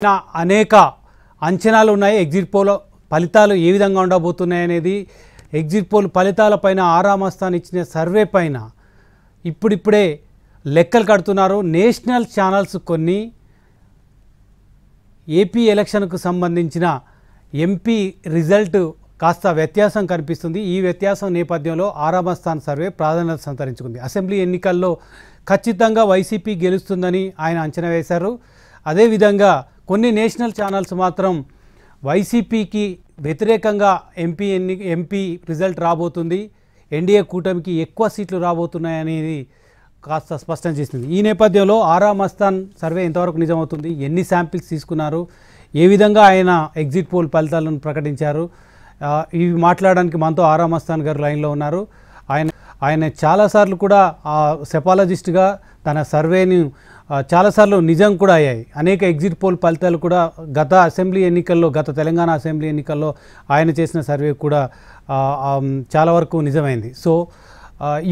అనేక అంచనాలు ఉన్నాయి. ఎగ్జిట్ పోల్ ఫలితాలు ఏ విధంగా ఉండబోతున్నాయి అనేది ఎగ్జిట్ పోల్ ఫలితాలపైన ఆరామస్థాన్ ఇచ్చిన సర్వే పైన ఇప్పుడిప్పుడే లెక్కలు కడుతున్నారు. నేషనల్ ఛానల్స్ కొన్ని ఏపీ ఎలక్షన్కు సంబంధించిన ఎంపీ రిజల్ట్ కాస్త వ్యత్యాసం కనిపిస్తుంది. ఈ వ్యత్యాసం నేపథ్యంలో ఆరామస్థాన్ సర్వే ప్రాధాన్యత సంతరించుకుంది. అసెంబ్లీ ఎన్నికల్లో ఖచ్చితంగా వైసీపీ గెలుస్తుందని ఆయన అంచనా వేశారు. అదేవిధంగా కొన్ని నేషనల్ ఛానల్స్ మాత్రం వైసీపీకి వ్యతిరేకంగా ఎంపీ రిజల్ట్ రాబోతుంది, ఎన్డీఏ కూటమికి ఎక్కువ సీట్లు రాబోతున్నాయనేది కాస్త స్పష్టం చేసింది. ఈ నేపథ్యంలో ఆరామస్థాన్ సర్వే ఎంతవరకు నిజమవుతుంది, ఎన్ని శాంపిల్స్ తీసుకున్నారు, ఏ విధంగా ఆయన ఎగ్జిట్ పోల్ ఫలితాలను ప్రకటించారు, ఇవి మాట్లాడడానికి మనతో ఆరామస్థాన్ గారు లైన్లో ఉన్నారు. ఆయన చాలాసార్లు కూడా సెపాలజిస్ట్గా తన సర్వేని చాలాసార్లు నిజం కూడా అయ్యాయి. అనేక ఎగ్జిట్ పోల్ ఫలితాలు కూడా గత తెలంగాణ అసెంబ్లీ ఎన్నికల్లో ఆయన చేసిన సర్వే కూడా చాలా వరకు నిజమైంది. సో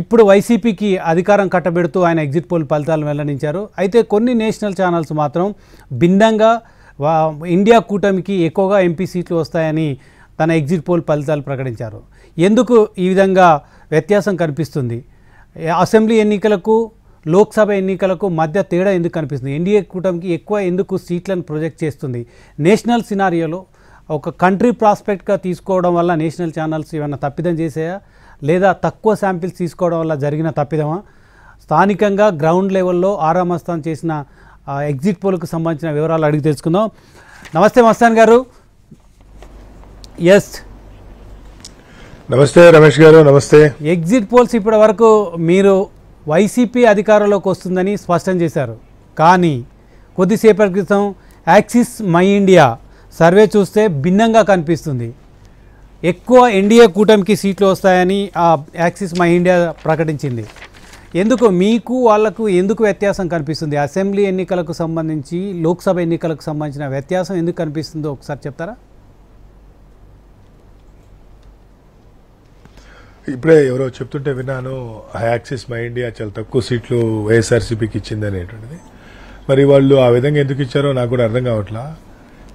ఇప్పుడు వైసీపీకి అధికారం కట్టబెడుతూ ఆయన ఎగ్జిట్ పోల్ ఫలితాలను వెల్లడించారు. అయితే కొన్ని నేషనల్ ఛానల్స్ మాత్రం భిన్నంగా ఇండియా కూటమికి ఎక్కువగా ఎంపీ సీట్లు వస్తాయని తన ఎగ్జిట్ పోల్ ఫలితాలు ప్రకటించారు. ఎందుకు ఈ విధంగా వ్యత్యాసం కనిపిస్తుంది? అసెంబ్లీ ఎన్నికలకు లోక్సభ ఎన్నికలకు మధ్య తేడా ఎందుకు కనిపిస్తుంది? ఎన్డీఏ కూటమికి ఎక్కువ ఎందుకు సీట్లను ప్రొజెక్ట్ చేస్తుంది? నేషనల్ సినారియోలో ఒక కంట్రీ ప్రాస్పెక్ట్గా తీసుకోవడం వల్ల నేషనల్ ఛానల్స్ ఏమైనా తప్పిదం చేసాయా, లేదా తక్కువ శాంపిల్స్ తీసుకోవడం వల్ల జరిగిన తప్పిదమా? స్థానికంగా గ్రౌండ్ లెవెల్లో ఆరామస్థాన్ చేసిన ఎగ్జిట్ పోల్కు సంబంధించిన వివరాలు అడిగి తెలుసుకుందాం. నమస్తే మస్తాన్ గారు. ఎస్, నమస్తే రమేష్ గారు. నమస్తే. ఎగ్జిట్ పోల్స్ ఇప్పటి వరకు మీరు వైసీపీ అధికారంలోకి వస్తుందని స్పష్టం చేశారు. కానీ కొద్దిసేపటి క్రితం యాక్సిస్ మై ఇండియా సర్వే చూస్తే భిన్నంగా కనిపిస్తుంది. ఎక్కువ ఎన్డీఏ కూటమికి సీట్లు వస్తాయని యాక్సిస్ మై ఇండియా ప్రకటించింది. ఎందుకు మీకు వాళ్లకు ఎందుకు వ్యత్యాసం కనిపిస్తుంది? అసెంబ్లీ ఎన్నికలకు సంబంధించి లోక్సభ ఎన్నికలకు సంబంధించిన వ్యత్యాసం ఎందుకు కనిపిస్తుందో ఒకసారి చెప్తారా? ఇప్పుడే ఎవరో చెప్తుంటే విన్నాను, యాక్సిస్ మై ఇండియా చాలా తక్కువ సీట్లు వైఎస్ఆర్సీపీకి ఇచ్చింది అనేటువంటిది. మరి వాళ్ళు ఆ విధంగా ఎందుకు ఇచ్చారో నాకు కూడా అర్థం కావట్లా.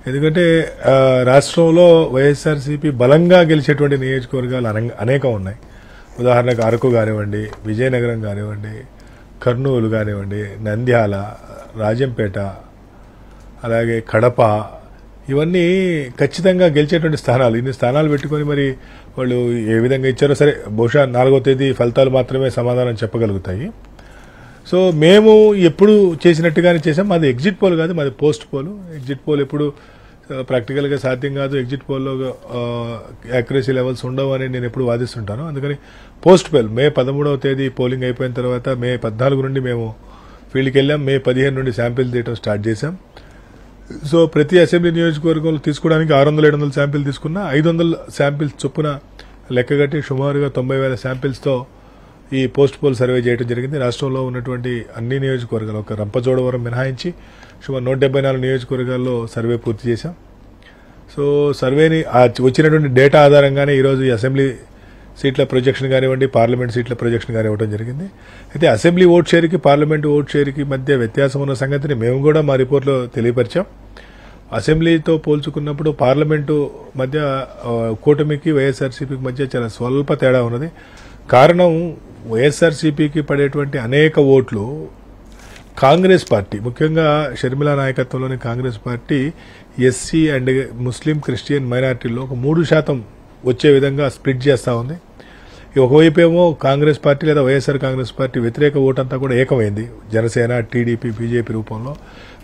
ఎందుకంటే రాష్ట్రంలో వైఎస్ఆర్సీపీ బలంగా గెలిచేటువంటి నియోజకవర్గాలు అనేకం ఉన్నాయి. ఉదాహరణకు అరకు కానివ్వండి, విజయనగరం కానివ్వండి, కర్నూలు కానివ్వండి, నంద్యాల, రాజంపేట, అలాగే కడప, ఇవన్నీ ఖచ్చితంగా గెలిచేటువంటి స్థానాలు. ఇన్ని స్థానాలు పెట్టుకొని మరి వాళ్ళు ఏ విధంగా ఇచ్చారో సరే, బహుశా 4వ తేదీ ఫలితాలు మాత్రమే సమాధానం చెప్పగలుగుతాయి. సో మేము ఎప్పుడు చేసినట్టుగానే చేసాం. మాది ఎగ్జిట్ పోల్ కాదు, మాది పోస్ట్ పోల్. ఎగ్జిట్ పోల్ ఎప్పుడు ప్రాక్టికల్గా సాధ్యం కాదు. ఎగ్జిట్ పోల్లో యాక్యురసీ లెవెల్స్ ఉండవు అని నేను ఎప్పుడు వాదిస్తుంటాను. అందుకని పోస్ట్ పోల్ మే 13వ తేదీ పోలింగ్ అయిపోయిన తర్వాత మే 14 నుండి మేము ఫీల్డ్కి వెళ్ళాం. మే 15 నుండి శాంపిల్ తీయడం స్టార్ట్ చేశాం. సో ప్రతి అసెంబ్లీ నియోజకవర్గంలో తీసుకోవడానికి 600-700 శాంపిల్ తీసుకున్నా 500 శాంపిల్స్ చొప్పున లెక్కగట్టి సుమారుగా 90,000 శాంపిల్స్తో ఈ పోస్ట్ పోల్ సర్వే చేయడం జరిగింది. రాష్ట్రంలో ఉన్నటువంటి అన్ని నియోజకవర్గాలు ఒక రంపచోడవరం మినహాయించి సుమారు 174 నియోజకవర్గాల్లో సర్వే పూర్తి చేశాం. సో సర్వేని వచ్చినటువంటి డేటా ఆధారంగానే ఈరోజు ఈ అసెంబ్లీ సీట్ల ప్రొజెక్షన్ కానివ్వండి, పార్లమెంట్ సీట్ల ప్రొజెక్షన్ కానీ ఇవ్వడం జరిగింది. అయితే అసెంబ్లీ ఓట్ షేర్కి పార్లమెంట్ ఓట్ షేర్కి మధ్య వ్యత్యాసం ఉన్న సంగతిని మేము కూడా మా రిపోర్ట్లో తెలియపరిచాం. అసెంబ్లీతో పోల్చుకున్నప్పుడు పార్లమెంటు మధ్య కూటమికి వైఎస్ఆర్సీపీకి మధ్య చాలా స్వల్ప తేడా ఉన్నది. కారణం వైఎస్ఆర్సీపీకి పడేటువంటి అనేక ఓట్లు కాంగ్రెస్ పార్టీ, ముఖ్యంగా షర్మిలా నాయకత్వంలోని Congress party SC and Muslim Christian మైనార్టీల్లో ఒక 3% వచ్చే విధంగా స్ప్లిట్ చేస్తూ ఉంది. ఒకవైపు ఏమో కాంగ్రెస్ పార్టీ లేదా వైఎస్ఆర్ కాంగ్రెస్ పార్టీ వ్యతిరేక ఓటంతా కూడా ఏకమైంది జనసేన, టీడీపీ, బీజేపీ రూపంలో.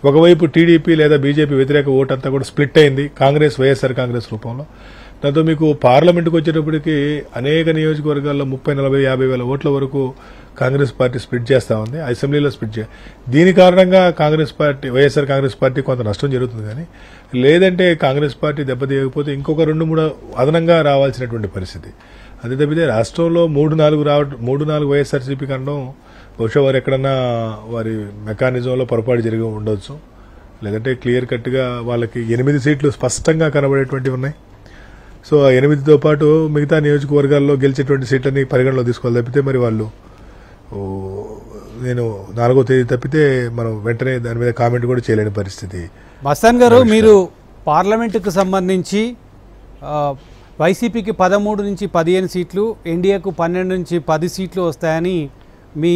ఒకవైపు టీడీపీ లేదా బీజేపీ వ్యతిరేక ఓటంతా కూడా స్ప్లిట్ అయింది కాంగ్రెస్, వైఎస్ఆర్ కాంగ్రెస్ రూపంలో. దాంతో మీకు పార్లమెంటుకు వచ్చేటప్పటికి అనేక నియోజకవర్గాల్లో 30, 40, 50 వేల ఓట్ల వరకు కాంగ్రెస్ పార్టీ స్ప్లిట్ చేస్తూ ఉంది. అసెంబ్లీలో స్ప్లిట్ దీని కారణంగా కాంగ్రెస్ పార్టీ, వైఎస్ఆర్ కాంగ్రెస్ పార్టీ కొంత నష్టం జరుగుతుంది. కానీ లేదంటే కాంగ్రెస్ పార్టీ దెబ్బతీయకపోతే ఇంకొక 2-3 అదనంగా రావాల్సినటువంటి పరిస్థితి. అది తప్పితే రాష్ట్రంలో 3-4 వైఎస్ఆర్సీపీకి అనడం బహుశా వారు ఎక్కడన్నా వారి మెకానిజంలో పొరపాటు జరిగి ఉండవచ్చు. లేదంటే క్లియర్ కట్గా వాళ్ళకి 8 సీట్లు స్పష్టంగా కనబడేటువంటివి ఉన్నాయి. సో ఆ 8తో పాటు మిగతా నియోజకవర్గాల్లో గెలిచేటువంటి సీట్లని పరిగణలో తీసుకోవాలి. తప్పితే మరి వాళ్ళు నేను 4వ తేదీ తప్పితే మనం వెంటనే దాని మీద కామెంట్ కూడా చేయలేని పరిస్థితి మస్తాన్ గారు, మీరు పార్లమెంటుకు సంబంధించి వైసీపీకి 13 నుంచి 15 సీట్లు, ఎన్డీఏకు 12 నుంచి 10 సీట్లు వస్తాయని మీ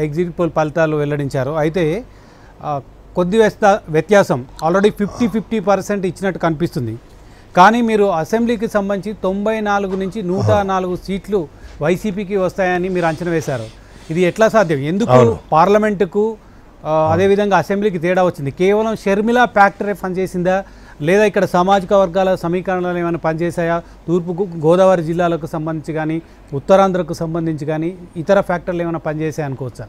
ఎగ్జిట్ పోల్ ఫలితాలు వెల్లడించారు. అయితే కొద్ది వ్యత్యాసం ఆల్రెడీ 50% ఇచ్చినట్టు కనిపిస్తుంది. కానీ మీరు అసెంబ్లీకి సంబంధించి 94 నుంచి 104 సీట్లు వైసీపీకి వస్తాయని మీరు అంచనా వేశారు. ఇది ఎట్లా సాధ్యం? ఎందుకు పార్లమెంటుకు అదేవిధంగా అసెంబ్లీకి తేడా వచ్చింది? కేవలం షర్మిల ఫ్యాక్టరీ పనిచేసిందా, లేదా ఇక్కడ సామాజిక వర్గాల సమీకరణలు ఏమైనా పనిచేశాయా? తూర్పు గోదావరి జిల్లాలకు సంబంధించి కానీ, ఉత్తరాంధ్రకు సంబంధించి కానీ ఇతర ఫ్యాక్టర్లు ఏమైనా పనిచేసాయి అనుకోవచ్చా?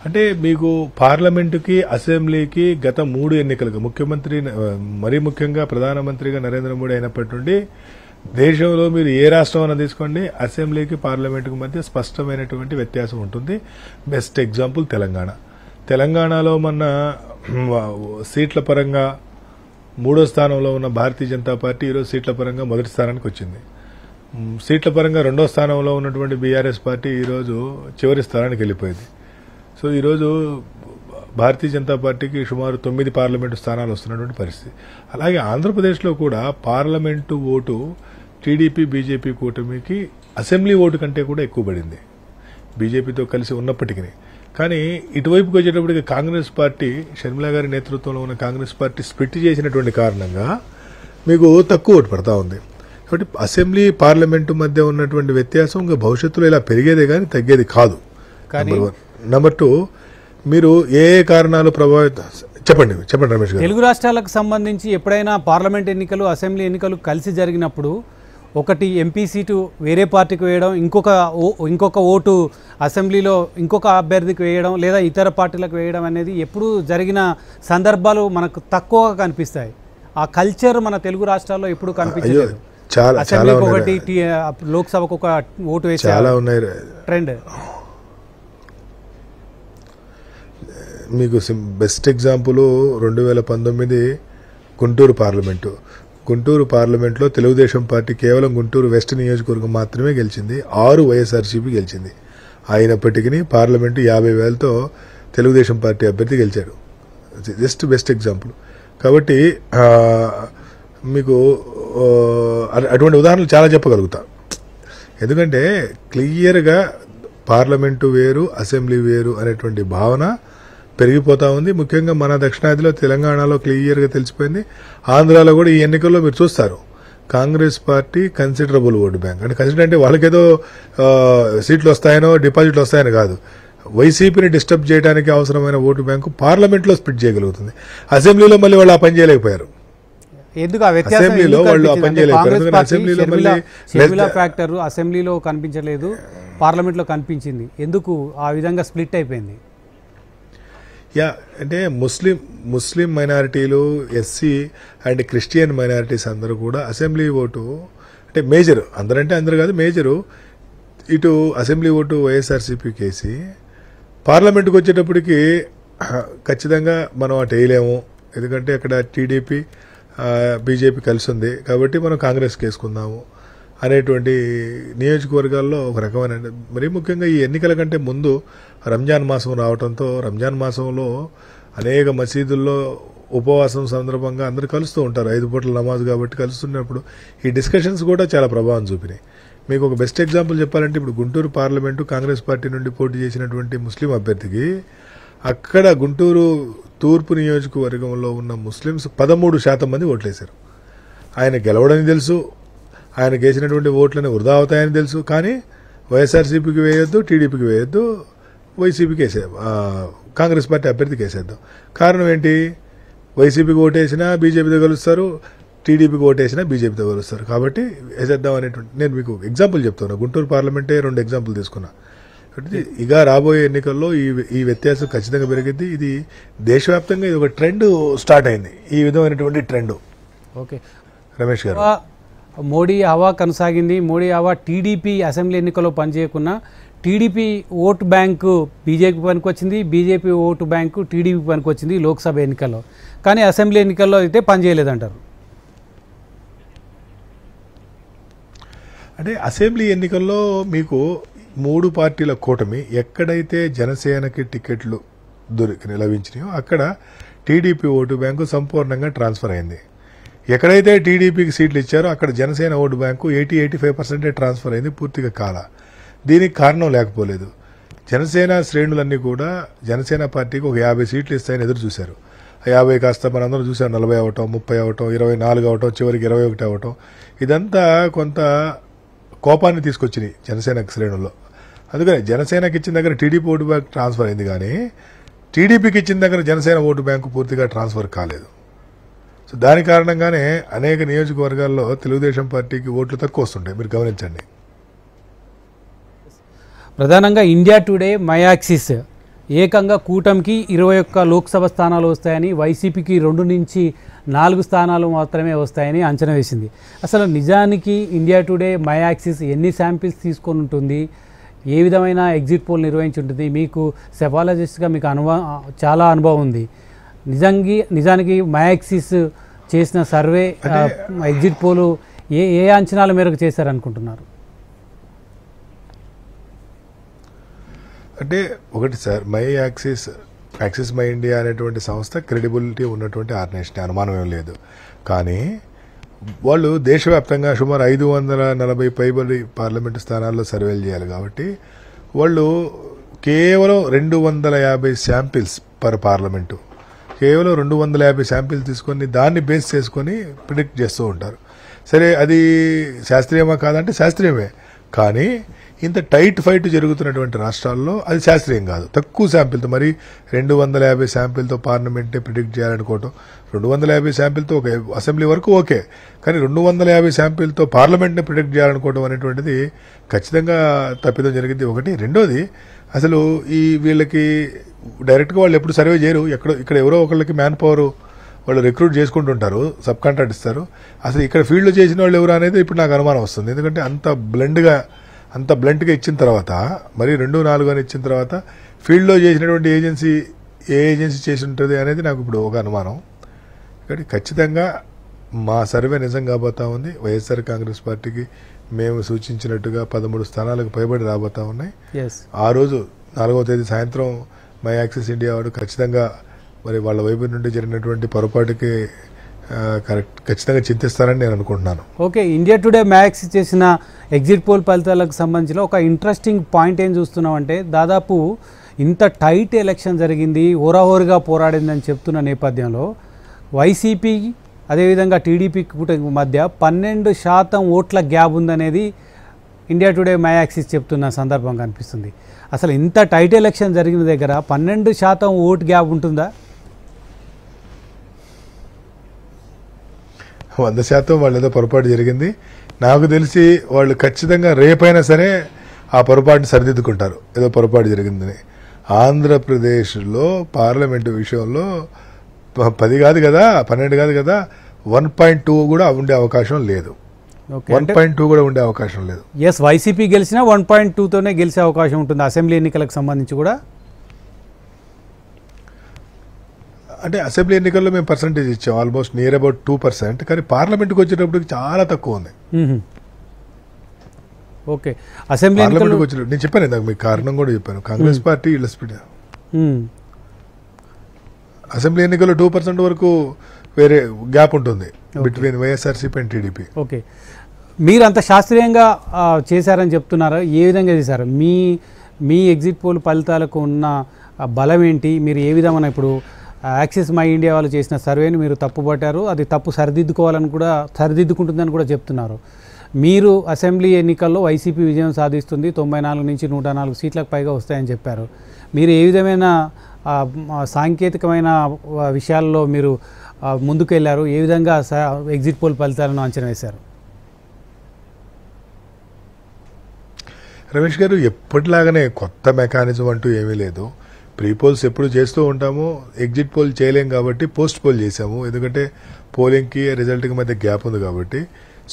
అంటే మీకు పార్లమెంటుకి అసెంబ్లీకి గత 3 ఎన్నికలకు ముఖ్యమంత్రి, మరీ ముఖ్యంగా ప్రధానమంత్రిగా నరేంద్ర మోడీ అయినప్పటి నుండి దేశంలో మీరు ఏ రాష్ట్రం అయినా తీసుకోండి, అసెంబ్లీకి పార్లమెంటుకు మధ్య స్పష్టమైనటువంటి వ్యత్యాసం ఉంటుంది. బెస్ట్ ఎగ్జాంపుల్ తెలంగాణలో మొన్న సీట్ల పరంగా 3వ స్థానంలో ఉన్న భారతీయ జనతా పార్టీ ఈరోజు సీట్ల పరంగా మొదటి స్థానానికి వచ్చింది. సీట్ల పరంగా 2వ స్థానంలో ఉన్నటువంటి బీఆర్ఎస్ పార్టీ ఈరోజు చివరి స్థానానికి వెళ్ళిపోయింది. సో ఈరోజు భారతీయ జనతా పార్టీకి సుమారు 9 పార్లమెంటు స్థానాలు వస్తున్నటువంటి పరిస్థితి. అలాగే ఆంధ్రప్రదేశ్లో కూడా పార్లమెంటు ఓటు టీడీపీ బీజేపీ కూటమికి అసెంబ్లీ ఓటు కంటే కూడా ఎక్కువ పడింది, బీజేపీతో కలిసి ఉన్నప్పటికీ. కానీ ఇటువైపుకి వచ్చేటప్పటికి కాంగ్రెస్ పార్టీ, షర్మిల గారి నేతృత్వంలో ఉన్న కాంగ్రెస్ పార్టీ స్ప్లిట్ చేసినటువంటి కారణంగా మీకు తక్కువ ఓటు పడతా ఉంది. కాబట్టి అసెంబ్లీ పార్లమెంటు మధ్య ఉన్నటువంటి వ్యత్యాసం ఇంకా భవిష్యత్తులో ఇలా పెరిగేదే కానీ తగ్గేది కాదు. నెంబర్ 2, మీరు ఏ కారణాలు చెప్పండి రమేష్ గారు. తెలుగు రాష్ట్రాలకు సంబంధించి ఎప్పుడైనా పార్లమెంట్ ఎన్నికలు, అసెంబ్లీ ఎన్నికలు కలిసి జరిగినప్పుడు ఒకటి ఎంపీ సీటు వేరే పార్టీకి వేయడం, ఇంకొక ఓటు అసెంబ్లీలో ఇంకొక అభ్యర్థికి వేయడం, లేదా ఇతర పార్టీలకు వేయడం అనేది ఎప్పుడు జరిగిన సందర్భాలు మనకు తక్కువగా కనిపిస్తాయి. ఆ కల్చర్ మన తెలుగు రాష్ట్రాల్లో ఎప్పుడు కనిపించలేదు. అసెంబ్లీకి ఒకటి, లోక్సభకు ఒక ఓటు వేసే ట్రెండ్. మీకు బెస్ట్ ఎగ్జాంపుల్ 2019 గుంటూరు పార్లమెంట్లో తెలుగుదేశం పార్టీ కేవలం గుంటూరు వెస్ట్ నియోజకవర్గం మాత్రమే గెలిచింది, 6 వైఎస్ఆర్సీపీ గెలిచింది. అయినప్పటికీ పార్లమెంటు 50,000తో తెలుగుదేశం పార్టీ అభ్యర్థి గెలిచాడు. Just best example. కాబట్టి మీకు అటువంటి ఉదాహరణలు చాలా చెప్పగలుగుతా. ఎందుకంటే క్లియర్గా పార్లమెంటు వేరు, అసెంబ్లీ వేరు అనేటువంటి భావన పెరిగిపోతా ఉంది. ముఖ్యంగా మన దక్షిణాదిలో తెలంగాణలో క్లియర్గా తెలిసిపోయింది. ఆంధ్రాలో కూడా ఈ ఎన్నికల్లో మీరు చూస్తారు, Congress party considerable vote bank. అంటే కన్సిడర్ అంటే వాళ్ళకేదో సీట్లు వస్తాయనో డిపాజిట్లు వస్తాయని కాదు, వైసీపీని డిస్టర్బ్ చేయడానికి అవసరమైన ఓటు బ్యాంకు పార్లమెంట్లో స్ప్లిట్ చేయగలుగుతుంది. అసెంబ్లీలో మళ్ళీ వాళ్ళు ఆ పని చేయలేకపోయారు. అసెంబ్లీలో వాళ్ళు ఆ పని చేయలేకపోయారు. అసెంబ్లీలో ఫ్యాక్టర్ అసెంబ్లీలో కనిపించలేదు, పార్లమెంట్లో కనిపించింది. ఎందుకు ఆ విధంగా స్ప్లిట్ అయిపోయింది? అంటే ముస్లిం మైనారిటీలు, ఎస్సీ అండ్ క్రిస్టియన్ మైనారిటీస్ అందరూ కూడా అసెంబ్లీ ఓటు అంటే మేజర్, అందరంటే అందరు కాదు, మేజరు ఇటు అసెంబ్లీ ఓటు వైఎస్ఆర్సీపీకి వేసి పార్లమెంటుకు వచ్చేటప్పటికి ఖచ్చితంగా మనం అటు వేయలేము, ఎందుకంటే అక్కడ టీడీపీ బీజేపీ కలిసి ఉంది కాబట్టి మనం కాంగ్రెస్కి వేసుకుందాము అనేటువంటి నియోజకవర్గాల్లో ఒక రకమైన, మరీ ముఖ్యంగా ఈ ఎన్నికల కంటే ముందు రంజాన్ మాసం రావడంతో రంజాన్ మాసంలో అనేక మసీదుల్లో ఉపవాసం సందర్భంగా అందరూ కలుస్తూ ఉంటారు, 5 పూటల నమాజ్ కాబట్టి కలుస్తున్నప్పుడు ఈ డిస్కషన్స్ కూడా చాలా ప్రభావం చూపినాయి. మీకు ఒక బెస్ట్ ఎగ్జాంపుల్ చెప్పాలంటే ఇప్పుడు గుంటూరు పార్లమెంటు కాంగ్రెస్ పార్టీ నుండి పోటీ చేసినటువంటి ముస్లిం అభ్యర్థికి అక్కడ గుంటూరు తూర్పు నియోజకవర్గంలో ఉన్న ముస్లిమ్స్ 13% మంది ఓట్లేశారు. ఆయన గెలవడని తెలుసు, ఆయనకు వేసినటువంటి ఓట్లని వృధా అవుతాయని తెలుసు, కానీ వైఎస్ఆర్సీపీకి వేయొద్దు, టీడీపీకి వేయొద్దు, వైసీపీకి కాంగ్రెస్ పార్టీ అభ్యర్థికి వేసేద్దాం. కారణం ఏంటి? వైసీపీకి ఓటేసినా బీజేపీతో కలుస్తారు, టీడీపీకి ఓటేసినా బీజేపీతో కలుస్తారు, కాబట్టి వేసేద్దాం అనేటువంటి. నేను మీకు ఎగ్జాంపుల్ చెప్తున్నా, గుంటూరు పార్లమెంటే 2 ఎగ్జాంపుల్ తీసుకున్నా. ఇక రాబోయే ఎన్నికల్లో ఈ వ్యత్యాసం ఖచ్చితంగా పెరిగింది. ఇది దేశవ్యాప్తంగా ఇది ఒక ట్రెండ్ స్టార్ట్ అయింది, ఈ విధమైనటువంటి ట్రెండ్. ఓకే రమేష్ గారు, మోడీ హవా కొనసాగింది. మోడీ హవా టీడీపీ అసెంబ్లీ ఎన్నికల్లో పనిచేయకున్నా టీడీపీ ఓటు బ్యాంకు బీజేపీ పనికి వచ్చింది, బీజేపీ ఓటు బ్యాంకు టీడీపీ పనికి వచ్చింది లోక్సభ ఎన్నికల్లో. కానీ అసెంబ్లీ ఎన్నికల్లో అయితే పనిచేయలేదంటారు. అంటే అసెంబ్లీ ఎన్నికల్లో మీకు మూడు పార్టీల కూటమి ఎక్కడైతే జనసేనకి టికెట్లు లభించినాయో అక్కడ టీడీపీ ఓటు బ్యాంకు సంపూర్ణంగా ట్రాన్స్ఫర్ అయింది. ఎక్కడైతే టీడీపీకి సీట్లు ఇచ్చారో అక్కడ జనసేన ఓటు బ్యాంకు 85% ట్రాన్స్ఫర్ అయింది, పూర్తిగా కాల. దీనికి కారణం లేకపోలేదు. జనసేన శ్రేణులన్నీ కూడా జనసేన పార్టీకి ఒక 50 సీట్లు ఇస్తాయని ఎదురు చూశారు. 50 కాస్త మనందరం చూసాం 40 అవటం, 30 అవటం, 24 అవటం, చివరికి 21 అవటం. ఇదంతా కొంత కోపాన్ని తీసుకొచ్చినాయి జనసేన శ్రేణుల్లో. అందుకని జనసేనకి ఇచ్చిన దగ్గర టీడీపీ ఓటు బ్యాంక్ ట్రాన్స్ఫర్ అయింది, కానీ టీడీపీకి ఇచ్చిన దగ్గర జనసేన ఓటు బ్యాంకు పూర్తిగా ట్రాన్స్ఫర్ కాలేదు. సో దాని కారణంగానే అనేక నియోజకవర్గాల్లో తెలుగుదేశం పార్టీకి ఓట్లు తక్కువ వస్తుంటాయి, మీరు గమనించండి. ప్రధానంగా ఇండియా టుడే మయాక్సిస్ ఏకంగా కూటమికి 21 లోక్సభ స్థానాలు వస్తాయని, వైసీపీకి 2 నుంచి 4 స్థానాలు మాత్రమే వస్తాయని అంచనా వేసింది. అసలు నిజానికి ఇండియా టుడే మయాక్సిస్ ఎన్ని శాంపిల్స్ తీసుకొని ఉంటుంది, ఏ విధమైన ఎగ్జిట్ పోల్ నిర్వహించి ఉంటుంది? మీకు సెఫాలజిస్ట్గా మీకు చాలా అనుభవం ఉంది. నిజానికి మయాక్సిస్ చేసిన సర్వే ఎగ్జిట్ పోలు ఏ అంచనాల మేరకు చేశారనుకుంటున్నారు? అంటే ఒకటి సార్, యాక్సిస్ మై ఇండియా అనేటువంటి సంస్థ క్రెడిబిలిటీ ఉన్నటువంటి ఆర్గనైజేషన్, అనుమానం ఏం లేదు. కానీ వాళ్ళు దేశవ్యాప్తంగా సుమారు 540 పైబడి పార్లమెంటు స్థానాల్లో సర్వేలు చేయాలి. కాబట్టి వాళ్ళు కేవలం 250 శాంపిల్స్ పర్ పార్లమెంటు, కేవలం 250 శాంపిల్స్ తీసుకొని దాన్ని బేస్ చేసుకొని ప్రిడిక్ట్ చేస్తూ ఉంటారు. సరే, అది శాస్త్రీయమా కాదంటే శాస్త్రీయమే, కానీ ఇంత టైట్ ఫైట్ జరుగుతున్నటువంటి రాష్ట్రాల్లో అది శాస్త్రీయం కాదు. తక్కువ శాంపిల్తో, మరి 250 శాంపిల్తో పార్లమెంట్ని ప్రిడిక్ట్ చేయాలనుకోవటం, 250 శాంపిల్తో ఒక అసెంబ్లీ వరకు ఓకే, కానీ 250 శాంపిల్తో పార్లమెంట్ని ప్రిడిక్ట్ చేయాలనుకోవడం అనేటువంటిది ఖచ్చితంగా తప్పిదం జరిగింది. ఒకటి. రెండోది, అసలు వీళ్ళకి డైరెక్ట్గా వాళ్ళు ఎప్పుడు సర్వే చేయరు. ఇక్కడ ఎవరో ఒకళ్ళకి మ్యాన్ పవర్ వాళ్ళు రిక్రూట్ చేసుకుంటుంటారు, సబ్ కాంట్రాక్ట్ ఇస్తారు. అసలు ఇక్కడ ఫీల్డ్లో చేసిన వాళ్ళు ఎవరు అనేది ఇప్పుడు నాకు అనుమానం వస్తుంది. ఎందుకంటే అంత బ్లంట్గా ఇచ్చిన తర్వాత, మరి 2-4 అని ఇచ్చిన తర్వాత ఫీల్డ్లో చేసినటువంటి ఏ ఏజెన్సీ చేసి ఉంటుంది అనేది నాకు ఇప్పుడు ఒక అనుమానం. కాబట్టి ఖచ్చితంగా మా సర్వే నిజం కాబోతా ఉంది. వైఎస్ఆర్ కాంగ్రెస్ పార్టీకి మేము సూచించినట్టుగా 13 స్థానాలకు పైబడి రాబోతా ఉన్నాయి. ఆ రోజు 4వ తేదీ సాయంత్రం మై యాక్సిస్ ఇండియా వాడు ఖచ్చితంగా మరి వాళ్ళ వైపు నుండి జరిగినటువంటి పొరపాటుకి ఖచ్చితంగా చింతిస్తారని నేను అనుకుంటున్నాను. ఓకే, ఇండియా టుడే మ్యాక్స్ చేసిన ఎగ్జిట్ పోల్ ఫలితాలకు సంబంధించిన ఒక ఇంట్రెస్టింగ్ పాయింట్ ఏం చూస్తున్నామంటే, దాదాపు ఇంత టైట్ ఎలక్షన్ జరిగింది, హోరాహోరుగా పోరాడిందని చెప్తున్న నేపథ్యంలో వైసీపీ అదేవిధంగా టీడీపీ కూటమి మధ్య 12% ఓట్ల గ్యాప్ ఉందనేది ఇండియా టుడే మయాక్సిస్ చెప్తున్న సందర్భం కనిపిస్తుంది. అసలు ఇంత టైట్ ఎలక్షన్ జరిగిన దగ్గర 12% ఓట్ గ్యాప్ ఉంటుందా? 100% వాళ్ళు ఏదో పొరపాటు జరిగింది. నాకు తెలిసి వాళ్ళు ఖచ్చితంగా రేపైనా సరే ఆ పొరపాటుని సరిదిద్దుకుంటారు, ఏదో పొరపాటు జరిగిందని. ఆంధ్రప్రదేశ్లో పార్లమెంటు విషయంలో 10 కాదు కదా, 12 కాదు కదా, 1.2 కూడా ఉండే అవకాశం లేదు. 1.2 కూడా ఉండే అవకాశం లేదు. ఎస్, వైసీపీ గెలిచినా 1.2తోనే గెలిచే అవకాశం ఉంటుంది అసెంబ్లీ ఎన్నికలకు సంబంధించి కూడా. అంటే అసెంబ్లీ ఎన్నికల్లో మేము పర్సంటేజ్ ఇచ్చాం, ఆల్మోస్ట్ నియర్ అబౌట్ 2%, కానీ పార్లమెంట్కి వచ్చేటప్పటికి చాలా తక్కువ ఉంది. ఓకే, అసెంబ్లీ పార్లమెంట్కి వచ్చేటప్పుడు నేను చెప్పాను ఇందాక, మీకు కారణం కూడా చెప్పాను. కాంగ్రెస్ పార్టీ ఇళ్ళ స్పీడ్ అసెంబ్లీ ఎన్నికల్లో 2% వరకు వేరే గ్యాప్ ఉంటుంది between YSRCP and TDP. Okay, మీరు అంత శాస్త్రీయంగా చేశారని చెప్తున్నారా? ఏ విధంగా చేశారు? మీ ఎగ్జిట్ పోల్ ఫలితాలకు ఉన్న బలం ఏంటి? మీరు ఏ విధమైన, ఇప్పుడు యాక్సిస్ మై ఇండియా వాళ్ళు చేసిన సర్వేని మీరు తప్పుపట్టారు, అది తప్పు సరిదిద్దుకుంటుందని కూడా చెప్తున్నారు. మీరు అసెంబ్లీ ఎన్నికల్లో వైసీపీ విజయం సాధిస్తుంది, 94 నుంచి 104 సీట్లకు పైగా వస్తాయని చెప్పారు. మీరు ఏ విధమైన సాంకేతికమైన విషయాల్లో మీరు ముందుకు వెళ్ళారు? ఏ విధంగా ఎగ్జిట్ పోల్ ఫలితాలను అంచనా వేశారు? రమేష్ గారు, ఎప్పటిలాగానే కొత్త మెకానిజం అంటూ ఏమీ లేదు. ప్రీ పోల్స్ ఎప్పుడు చేస్తూ ఉంటాము, ఎగ్జిట్ పోల్ చేయలేం కాబట్టి పోస్ట్ పోల్ చేసాము. ఎందుకంటే పోలింగ్కి రిజల్ట్కి మధ్య గ్యాప్ ఉంది కాబట్టి.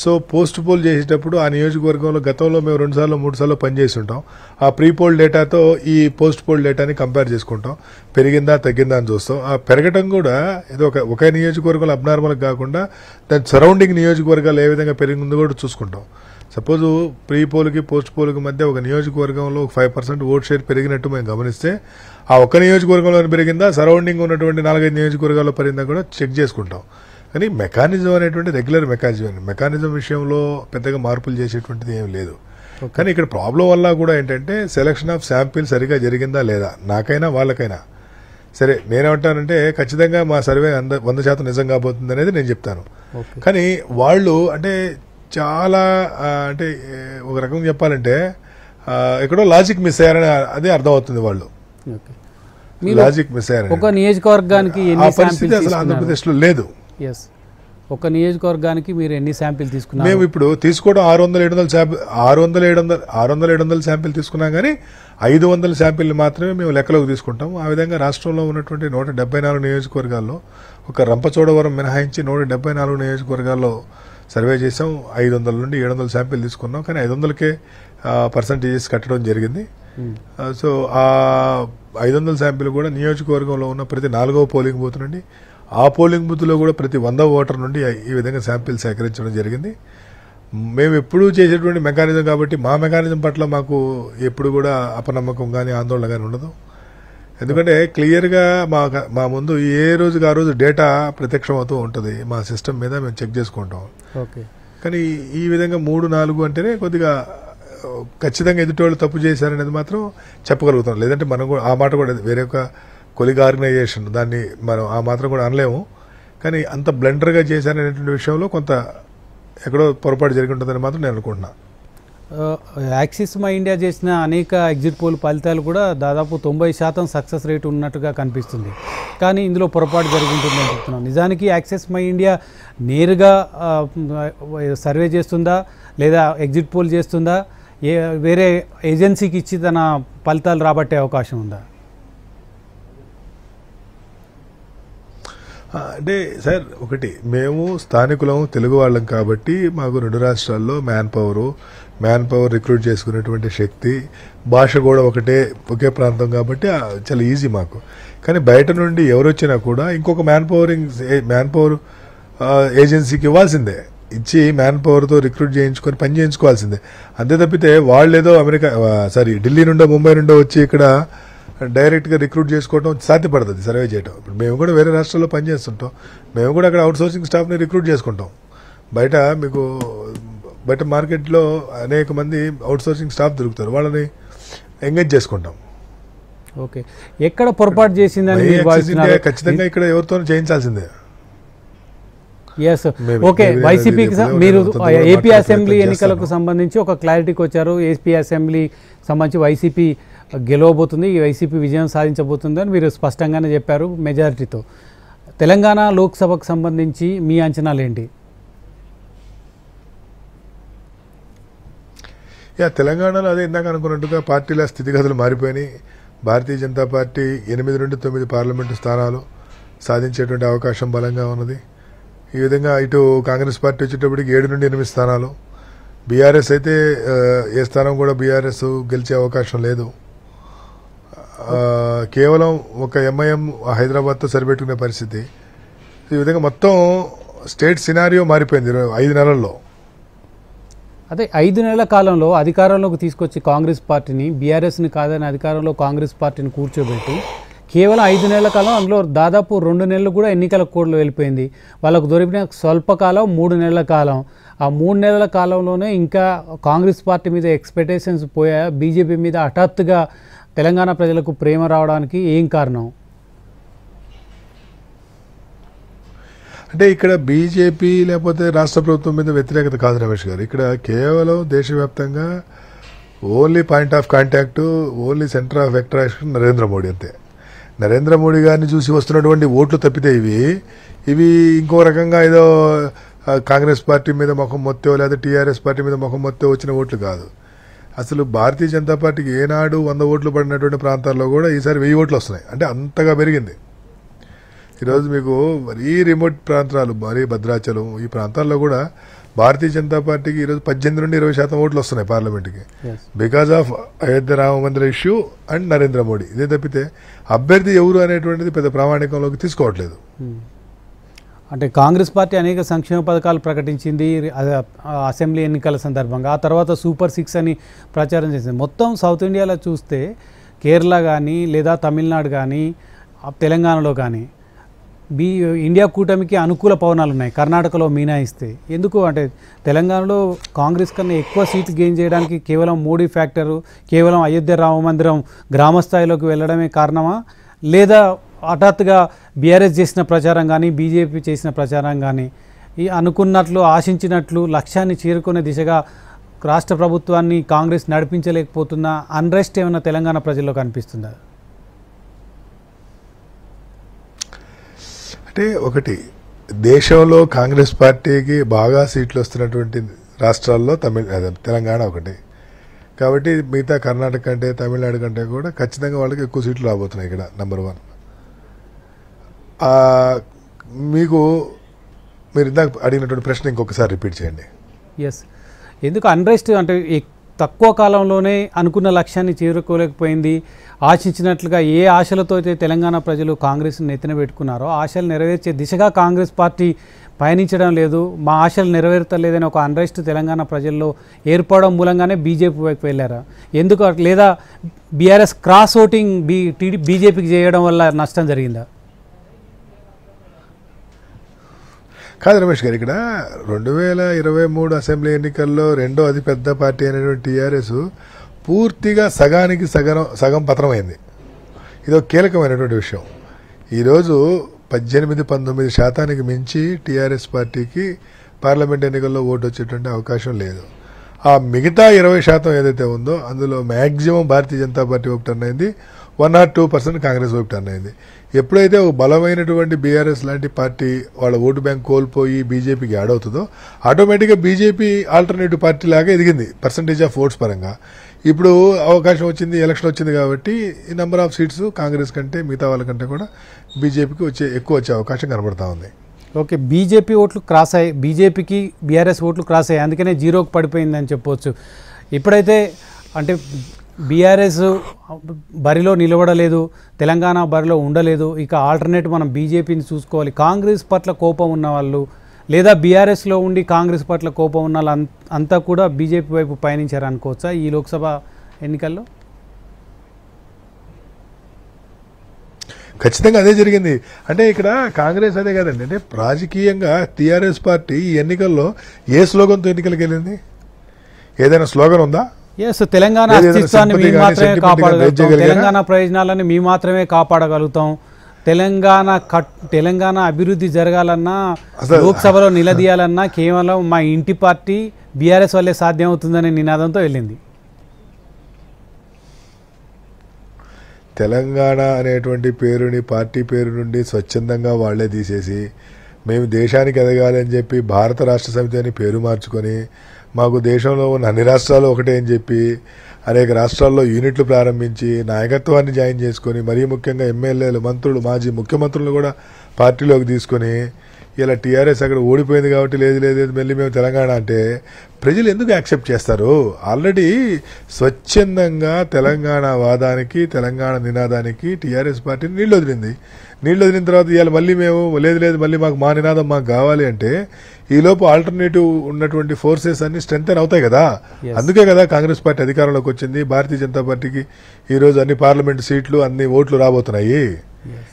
సో పోస్ట్ పోల్ చేసేటప్పుడు ఆ నియోజకవర్గంలో గతంలో మేము 2 సార్లు 3 సార్లు పనిచేసి ఉంటాం. ఆ ప్రీ పోల్ డేటాతో ఈ పోస్ట్ పోల్ డేటాని కంపేర్ చేసుకుంటాం, పెరిగిందా తగ్గిందా అని చూస్తాం. ఆ పెరగటం కూడా ఏదో ఒక నియోజకవర్గంలో అబ్నార్మల్ కాకుండా దాని సరౌండింగ్ నియోజకవర్గాలు ఏ విధంగా పెరిగిందో కూడా చూసుకుంటాం. సపోజ్ ప్రీ పోల్కి పోస్ట్ పోల్కి మధ్య ఒక నియోజకవర్గంలో 5% ఓట్ షేర్ పెరిగినట్టు మేము గమనిస్తే ఆ ఒక్క నియోజకవర్గంలో పెరిగిందా, సరౌండింగ్ ఉన్నటువంటి 4-5 నియోజకవర్గాల్లో పెరిగిందా కూడా చెక్ చేసుకుంటాం. కానీ మెకానిజం అనేటువంటి రెగ్యులర్ మెకానిజం విషయంలో పెద్దగా మార్పులు చేసేటువంటిది ఏం లేదు. కానీ ఇక్కడ ప్రాబ్లం వల్ల కూడా ఏంటంటే సెలక్షన్ ఆఫ్ శాంపిల్ సరిగా జరిగిందా లేదా, నాకైనా వాళ్ళకైనా సరే నేనేమంటానంటే ఖచ్చితంగా మా సర్వే 100% నిజం కాబోతుంది అనేది నేను చెప్తాను. కానీ వాళ్ళు అంటే చాలా అంటే ఒక రకంగా చెప్పాలంటే ఎక్కడో లాజిక్ మిస్ అయ్యారని అదే అర్థమవుతుంది. వాళ్ళు లాజిక్ మిస్ అయ్యారు. ఒక నియోజకవర్గానికి ఆ పరిస్థితి అసలు ఆంధ్రప్రదేశ్లో లేదు. ఒక నియోజకవర్గానికి మీరు ఎన్ని శాంపిల్ తీసుకున్నారు? మేము ఇప్పుడు తీసుకోవడం 600-700 శాంపిల్ తీసుకున్నాం, కానీ 500 శాంపిల్ మాత్రమే మేము లెక్కలోకి తీసుకుంటాం. ఆ విధంగా రాష్ట్రంలో ఉన్నటువంటి 174 నియోజకవర్గాల్లో ఒక రంపచోడవరం మినహాయించి 174 నియోజకవర్గాల్లో సర్వే చేసాం. 500 నుండి 700 శాంపిల్ తీసుకున్నాం, కానీ 500కే పర్సంటేజెస్ కట్టడం జరిగింది. సో ఆ 500 శాంపిల్ కూడా నియోజకవర్గంలో ఉన్న ప్రతి 4వ పోలింగ్ బూత్ నుండి, ఆ పోలింగ్ బూత్లో కూడా ప్రతి 100 ఓటర్ నుండి ఈ విధంగా శాంపిల్ సేకరించడం జరిగింది. మేము ఎప్పుడూ చేసేటువంటి మెకానిజం కాబట్టి మా మెకానిజం పట్ల మాకు ఎప్పుడు కూడా అపనమ్మకం కానీ ఆందోళన కానీ ఉండదు. ఎందుకంటే క్లియర్గా మా ముందు ఏ రోజుకి ఆ రోజు డేటా ప్రత్యక్షం అవుతూ ఉంటుంది. మా సిస్టమ్ మీద మేము చెక్ చేసుకుంటాం. కానీ ఈ విధంగా 3-4 అంటేనే కొద్దిగా ఖచ్చితంగా ఎదుటోళ్ళు తప్పు చేశారనేది మాత్రం చెప్పగలుగుతాం. లేదంటే మనం కూడా ఆ మాట కూడా వేరే ఒక కొలిగ్ ఆర్గనైజేషన్, దాన్ని మనం ఆ మాత్రం కూడా అనలేము. కానీ అంత బ్లండర్గా చేశారనేటువంటి విషయంలో కొంత ఎక్కడో పొరపాటు జరిగి ఉంటుందని మాత్రం నేను అనుకుంటున్నా. యాక్సిస్ మై ఇండియా చేసిన అనేక ఎగ్జిట్ పోల్ ఫలితాలు కూడా దాదాపు 90% సక్సెస్ రేట్ ఉన్నట్టుగా కనిపిస్తుంది. కానీ ఇందులో పొరపాటు జరుగుతుందని చెప్తున్నాం. నిజానికి యాక్సిస్ మై ఇండియా నేరుగా సర్వే చేస్తుందా లేదా ఎగ్జిట్ పోల్ చేస్తుందా, వేరే ఏజెన్సీకి ఇచ్చి తన ఫలితాలు రాబట్టే అవకాశం ఉందా? అంటే సార్ ఒకటి, మేము స్థానికులం, తెలుగు వాళ్ళం కాబట్టి మాకు 2 రాష్ట్రాల్లో మ్యాన్ పవర్ రిక్రూట్ చేసుకునేటువంటి శక్తి, భాష కూడా ఒకే ప్రాంతం కాబట్టి చాలా ఈజీ మాకు. కానీ బయట నుండి ఎవరు వచ్చినా కూడా ఇంకొక మ్యాన్ పవర్ ఏజెన్సీకి ఇవ్వాల్సిందే, ఇచ్చి మ్యాన్ పవర్తో రిక్రూట్ చేయించుకొని పని చేయించుకోవాల్సిందే. అంతే తప్పితే వాళ్ళేదో ఢిల్లీ నుండో ముంబై నుండో వచ్చి ఇక్కడ డైరెక్ట్గా రిక్రూట్ చేసుకోవడం సాధ్యపడుతుంది సర్వే చేయడం. ఇప్పుడు మేము కూడా వేరే రాష్ట్రాల్లో పనిచేస్తుంటాం, మేము కూడా అక్కడ అవుట్సోర్సింగ్ స్టాఫ్ని రిక్రూట్ చేసుకుంటాం. బయట మార్కెట్లో అనేక మంది అవుట్సోర్సింగ్ స్టాఫ్ దొరుకుతారు, వాళ్ళని ఎంగేజ్ చేసుకుంటాం. ఓకే, ఎక్కడ పొరపాటు చేసిందని ఖచ్చితంగా ఇక్కడ ఎవరితో చేయించాల్సిందే. ఓకే, వైసీపీకి మీరు ఏపీ అసెంబ్లీ ఎన్నికలకు సంబంధించి ఒక క్లారిటీకి వచ్చారు. ఏపీ అసెంబ్లీ సంబంధించి వైసీపీ గెలవబోతుంది, ఈ వైసీపీ విజయం సాధించబోతుంది అని మీరు స్పష్టంగానే చెప్పారు మెజారిటీతో. తెలంగాణ లోక్సభకు సంబంధించి మీ అంచనాలు ఏంటి? తెలంగాణలో అదే ఇందాక అనుకున్నట్టుగా పార్టీల స్థితిగతులు మారిపోయినాయి. భారతీయ జనతా పార్టీ 8 నుండి 9 పార్లమెంటు స్థానాలు సాధించేటువంటి అవకాశం బలంగా ఉన్నది. ఈ విధంగా ఇటు కాంగ్రెస్ పార్టీ వచ్చేటప్పటికి 7 నుండి 8 స్థానాలు, బీఆర్ఎస్ అయితే ఏ స్థానం కూడా బీఆర్ఎస్ గెలిచే అవకాశం లేదు. కేవలం ఒక ఎంఐఎం హైదరాబాద్తో సరిపెట్టుకునే పరిస్థితి. ఈ విధంగా మొత్తం స్టేట్ సినారియో మారిపోయింది 5 నెలల్లో. అదే 5 నెలల కాలంలో అధికారంలోకి తీసుకొచ్చి కాంగ్రెస్ పార్టీని, బీఆర్ఎస్ని కాదని అధికారంలో కాంగ్రెస్ పార్టీని కూర్చోబెట్టి కేవలం 5 నెలల కాలం, అందులో దాదాపు 2 నెలలు కూడా ఎన్నికల కోడ్లో వెళ్ళిపోయింది. వాళ్ళకు దొరికిన స్వల్పకాలం 3 నెలల కాలం. ఆ 3 నెలల కాలంలోనే ఇంకా కాంగ్రెస్ పార్టీ మీద ఎక్స్పెక్టేషన్స్ పోయా, బీజేపీ మీద హఠాత్తుగా తెలంగాణ ప్రజలకు ప్రేమ రావడానికి ఏం కారణం? అంటే ఇక్కడ బీజేపీ లేకపోతే రాష్ట్ర ప్రభుత్వం మీద వ్యతిరేకత కాదు రమేష్ గారు. ఇక్కడ కేవలం దేశవ్యాప్తంగా only point of contact, only centre of attraction Narendra Modi అంతే. నరేంద్ర మోడీ గారిని చూసి వస్తున్నటువంటి ఓట్లు తప్పితే ఇవి ఇంకో రకంగా ఏదో కాంగ్రెస్ పార్టీ మీద ముఖం మొత్తో లేదా టీఆర్ఎస్ పార్టీ మీద ముఖం మొత్తో వచ్చిన ఓట్లు కాదు. అసలు భారతీయ జనతా పార్టీకి ఏనాడు 100 ఓట్లు పడినటువంటి ప్రాంతాల్లో కూడా ఈసారి 1000 ఓట్లు వస్తున్నాయి. అంటే అంతగా పెరిగింది. ఈరోజు మీకు మరీ రిమోట్ ప్రాంతాలు, మరీ భద్రాచలం ఈ ప్రాంతాల్లో కూడా భారతీయ జనతా పార్టీకి ఈరోజు 18 నుండి 20% ఓట్లు వస్తున్నాయి పార్లమెంట్కి, బికాజ్ ఆఫ్ అయోధ్య రామ మందిర ఇష్యూ అండ్ నరేంద్ర మోడీ. ఇదే తప్పితే అభ్యర్థి ఎవరు అనేటువంటిది పెద్ద ప్రామాణికంలోకి తీసుకోవట్లేదు. అంటే కాంగ్రెస్ పార్టీ అనేక సంక్షేమ పథకాలు ప్రకటించింది అసెంబ్లీ ఎన్నికల సందర్భంగా. ఆ తర్వాత సూపర్ 6 అని ప్రచారం చేసింది. మొత్తం సౌత్ ఇండియాలో చూస్తే కేరళ కానీ లేదా తమిళనాడు కానీ తెలంగాణలో కానీ ఇండియా కూటమికి అనుకూల పవనాలు ఉన్నాయి, కర్ణాటకలో మినహాయిస్తే. ఎందుకు అంటే తెలంగాణలో కాంగ్రెస్ కన్నా ఎక్కువ సీట్లు గెయిన్ చేయడానికి కేవలం మోడీ ఫ్యాక్టరు, కేవలం అయోధ్య రామ మందిరం గ్రామ స్థాయిలోకి వెళ్ళడమే కారణమా, లేదా హఠాత్తుగా బీఆర్ఎస్ చేసిన ప్రచారం కానీ బీజేపీ చేసిన ప్రచారం కానీ ఈ అనుకున్నట్లు ఆశించినట్లు లక్ష్యాన్ని చేరుకునే దిశగా రాష్ట్ర ప్రభుత్వాన్ని కాంగ్రెస్ నడిపించలేకపోతున్న అన్రెస్ట్ ఏమైనా తెలంగాణ ప్రజల్లో కనిపిస్తుందా? అంటే ఒకటి, దేశంలో కాంగ్రెస్ పార్టీకి బాగా సీట్లు వస్తున్నటువంటి రాష్ట్రాల్లో తెలంగాణ ఒకటి. కాబట్టి మిగతా కర్ణాటక కంటే తమిళనాడు కంటే కూడా ఖచ్చితంగా వాళ్ళకి ఎక్కువ సీట్లు రాబోతున్నాయి ఇక్కడ. నెంబర్ 1. మీరు ఇందాక అడిగినటువంటి ప్రశ్న ఇంకొకసారి రిపీట్ చేయండి. ఎస్, ఎందుకు అన్రెస్ట్ అంటే తక్కువ కాలంలోనే అనుకున్న లక్ష్యాన్ని చేరుకోలేకపోయింది, ఆశించినట్లుగా ఏ ఆశలతో అయితే తెలంగాణ ప్రజలు కాంగ్రెస్ని నెత్తిన పెట్టుకున్నారో ఆశలు నెరవేర్చే దిశగా కాంగ్రెస్ పార్టీ పయనించడం లేదు, మా ఆశలు నెరవేర్తలేదని ఒక అన్రెస్ట్ తెలంగాణ ప్రజల్లో ఏర్పడడం మూలంగానే బీజేపీ వైపు వెళ్ళారా? ఎందుకు? లేదా బీఆర్ఎస్ క్రాస్ ఓటింగ్ బీజేపీకి చేయడం వల్ల నష్టం జరిగిందా? కాదు రమేష్ గారు, ఇక్కడ 2023 అసెంబ్లీ ఎన్నికల్లో రెండో అతిపెద్ద పార్టీ అయినటువంటి టీఆర్ఎస్ పూర్తిగా సగం పతనమైంది. ఇది ఒక కీలకమైనటువంటి విషయం. ఈరోజు 18-19% మించి టీఆర్ఎస్ పార్టీకి పార్లమెంట్ ఎన్నికల్లో ఓటు వచ్చేటువంటి అవకాశం లేదు. ఆ మిగతా 20% ఏదైతే ఉందో అందులో మ్యాక్సిమం భారతీయ జనతా పార్టీ వైపు టర్న్ అయింది, 1 or 2% కాంగ్రెస్ వైపు టర్న్ అయింది. ఎప్పుడైతే ఒక బలమైనటువంటి బీఆర్ఎస్ లాంటి పార్టీ వాళ్ళ ఓటు బ్యాంక్ కోల్పోయి బీజేపీకి యాడ్ అవుతుందో ఆటోమేటిక్గా బీజేపీ ఆల్టర్నేటివ్ పార్టీ లాగా ఎదిగింది పర్సంటేజ్ ఆఫ్ ఓట్స్ పరంగా. ఇప్పుడు అవకాశం వచ్చింది, ఎలక్షన్ వచ్చింది కాబట్టి ఈ నెంబర్ ఆఫ్ సీట్స్ కాంగ్రెస్ కంటే మిగతా వాళ్ళకంటే కూడా బీజేపీకి ఎక్కువ వచ్చే అవకాశం కనబడతా ఉంది. ఓకే, బీజేపీ ఓట్లు క్రాస్ అయ్యాయి, బీజేపీకి బీఆర్ఎస్ ఓట్లు క్రాస్ అయ్యాయి, అందుకనే జీరోకి పడిపోయిందని చెప్పవచ్చు. ఇప్పుడైతే అంటే బీఆర్ఎస్ బరిలో నిలబడలేదు, తెలంగాణ బరిలో ఉండలేదు, ఇక ఆల్టర్నేట్ మనం బీజేపీని చూసుకోవాలి. కాంగ్రెస్ పట్ల కోపం ఉన్న వాళ్ళు లేదా బీఆర్ఎస్లో ఉండి కాంగ్రెస్ పట్ల కోపం ఉన్న వాళ్ళు అంతా కూడా బీజేపీ వైపు పయనించారు అనుకోవచ్చా ఈ లోక్సభ ఎన్నికల్లో? ఖచ్చితంగా అదే జరిగింది. అంటే ఇక్కడ కాంగ్రెస్ అదే కదండి, అంటే రాజకీయంగా టీఆర్ఎస్ పార్టీ ఈ ఎన్నికల్లో ఏ స్లోగన్తో ఎన్నికలకు వెళ్ళింది? ఏదైనా స్లోగన్ ఉందా? ఎస్, తెలంగాణ అస్తిత్వాన్ని మేము మాత్రమే కాపాడగలుగుతాం, తెలంగాణ ప్రయోజనాలను మేము మాత్రమే కాపాడగలుగుతాం, తెలంగాణ అభివృద్ధి జరగాలన్నా లోక్సభలో నిలదీయాలన్నా కేవలం మా ఇంటి పార్టీ బీఆర్ఎస్ వల్లే సాధ్యం అవుతుందనే నినాదంతో వెళ్ళింది. తెలంగాణ అనేటువంటి పేరుని పార్టీ పేరు నుండి స్వచ్ఛందంగా వాళ్లే తీసేసి మేము దేశానికి ఎదగాలి అని చెప్పి భారత రాష్ట్ర సమితి అని పేరు మార్చుకొని మాకు దేశంలో ఉన్న అన్ని రాష్ట్రాలు ఒకటే అని చెప్పి అనేక రాష్ట్రాల్లో యూనిట్లు ప్రారంభించి నాయకత్వాన్ని జాయిన్ చేసుకొని మరీ ముఖ్యంగా ఎమ్మెల్యేలు, మంత్రులు, మాజీ ముఖ్యమంత్రులు కూడా పార్టీలోకి తీసుకొని ఇలా టీఆర్ఎస్ అక్కడ ఓడిపోయింది కాబట్టి లేదు మళ్ళీ మేము తెలంగాణ అంటే ప్రజలు ఎందుకు యాక్సెప్ట్ చేస్తారు? ఆల్రెడీ స్వచ్ఛందంగా తెలంగాణ వాదానికి, తెలంగాణ నినాదానికి టీఆర్ఎస్ పార్టీ నీళ్లు వదిలిన తర్వాత ఇవాళ మళ్ళీ మేము లేదు మళ్ళీ మా నినాదం మాకు కావాలి అంటే ఈలోపు ఆల్టర్నేటివ్ ఉన్నటువంటి ఫోర్సెస్ అన్ని స్ట్రెంథెన్ అవుతాయి కదా. అందుకే కదా కాంగ్రెస్ పార్టీ అధికారంలోకి వచ్చింది. భారతీయ జనతా పార్టీకి ఈరోజు అన్ని పార్లమెంట్ సీట్లు, అన్ని ఓట్లు రాబోతున్నాయి.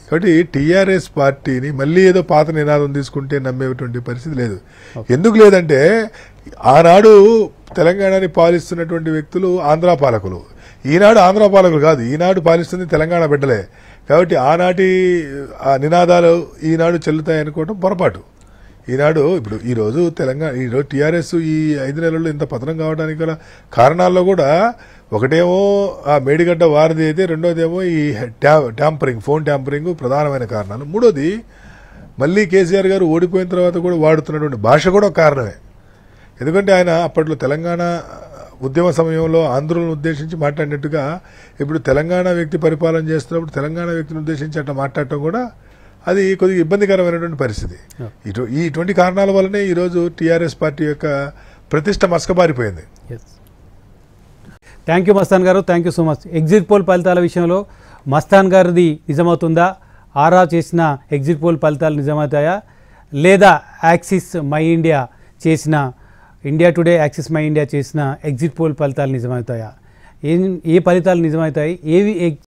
కాబట్టి టీఆర్ఎస్ పార్టీని మళ్ళీ ఏదో పాత నినాదం తీసుకుంటే నమ్మేటువంటి పరిస్థితి లేదు. ఎందుకు లేదంటే ఆనాడు తెలంగాణని పాలిస్తున్నటువంటి వ్యక్తులు ఆంధ్ర పాలకులు, ఈనాడు ఆంధ్ర పాలకులు కాదు, ఈనాడు పాలిస్తుంది తెలంగాణ బిడ్డలే. కాబట్టి ఆనాటి ఆ నినాదాలు ఈనాడు చెల్లుతాయి అనుకోవడం పొరపాటు. ఇప్పుడు ఈరోజు టీఆర్ఎస్ ఈ 5 నెలల్లో ఇంత పతనం కావడానికి గల కారణాల్లో కూడా ఒకటేమో ఆ మేడిగడ్డ వారధి అయితే, రెండోదేమో ఈ ఫోన్ ట్యాంపరింగ్ ప్రధానమైన కారణాలు. మూడోది మళ్ళీ కేసీఆర్ గారు ఓడిపోయిన తర్వాత కూడా వాడుతున్నటువంటి భాష కూడా ఒక కారణమే. ఎందుకంటే ఆయన అప్పట్లో తెలంగాణ ఉద్యమ సమయంలో ఆంధ్రులను ఉద్దేశించి మాట్లాడినట్టుగా ఇప్పుడు తెలంగాణ వ్యక్తి పరిపాలన చేస్తున్నప్పుడు తెలంగాణ వ్యక్తిని ఉద్దేశించి అట్లా మాట్లాడటం కూడా అది కొద్దిగా ఇబ్బందికరమైనటువంటి పరిస్థితి. ఇటువంటి కారణాల వల్లనే ఈరోజు టీఆర్ఎస్ పార్టీ యొక్క ప్రతిష్ట మసకబారిపోయింది. థ్యాంక్ యూ మస్తాన్ గారు, thank you so much. Exit poll ఫలితాల విషయంలో మస్తాన్ గారిది నిజమవుతుందా? ఆరా చేసిన ఎగ్జిట్ పోల్ ఫలితాలు నిజమవుతాయా? లేదా యాక్సిస్ మై ఇండియా చేసిన India today axis my India చేసిన ఎగ్జిట్ పోల్ ఫలితాలు నిజమవుతాయా? ఏ ఫలితాలు నిజమవుతాయి? ఏవి